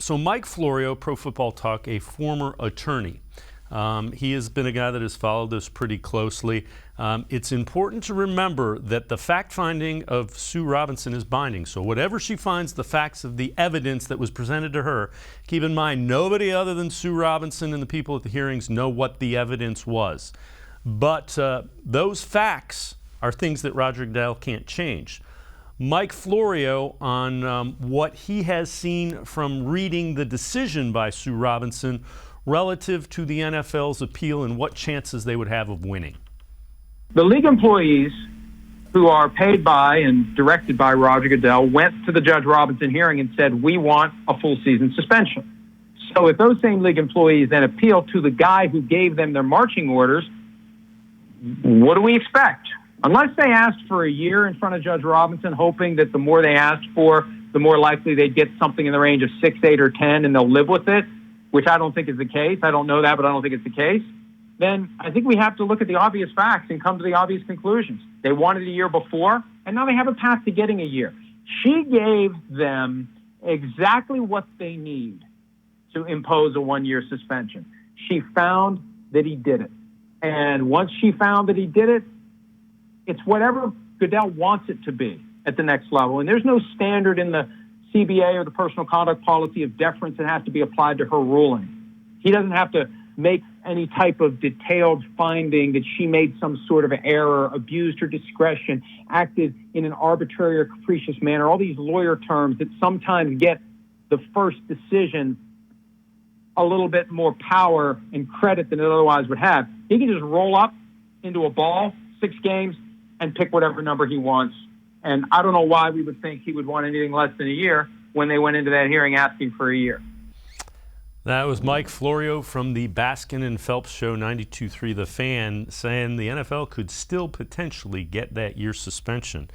So Mike Florio, Pro Football Talk, a former attorney. He has been a guy that has followed this pretty closely. It's important to remember that the fact-finding of Sue Robinson is binding. So whatever she finds, the facts of the evidence that was presented to her, keep in mind nobody other than Sue Robinson and the people at the hearings know what the evidence was. But those facts are things that Roger Goodell can't change. Mike Florio, on what he has seen from reading the decision by Sue Robinson relative to the NFL's appeal and what chances they would have of winning. The league employees who are paid by and directed by Roger Goodell went to the Judge Robinson hearing and said, we want a full season suspension. So if those same league employees then appeal to the guy who gave them their marching orders, what do we expect? Unless they asked for a year in front of Judge Robinson, hoping that the more they asked for, the more likely they'd get something in the range of 6, 8, or 10, and they'll live with it, which I don't think is the case. I don't know that, but I don't think it's the case. Then I think we have to look at the obvious facts and come to the obvious conclusions. They wanted a year before, and now they have a path to getting a year. She gave them exactly what they need to impose a one-year suspension. She found that he did it. And once she found that he did it, it's whatever Goodell wants it to be at the next level. And there's no standard in the CBA or the personal conduct policy of deference that has to be applied to her ruling. He doesn't have to make any type of detailed finding that she made some sort of error, abused her discretion, acted in an arbitrary or capricious manner, all these lawyer terms that sometimes get the first decision a little bit more power and credit than it otherwise would have. He can just roll up into a ball, 6 games, and pick whatever number he wants. And I don't know why we would think he would want anything less than a year when they went into that hearing asking for a year. That was Mike Florio from the Baskin and Phelps Show, 92.3 The Fan, saying the NFL could still potentially get that year suspension.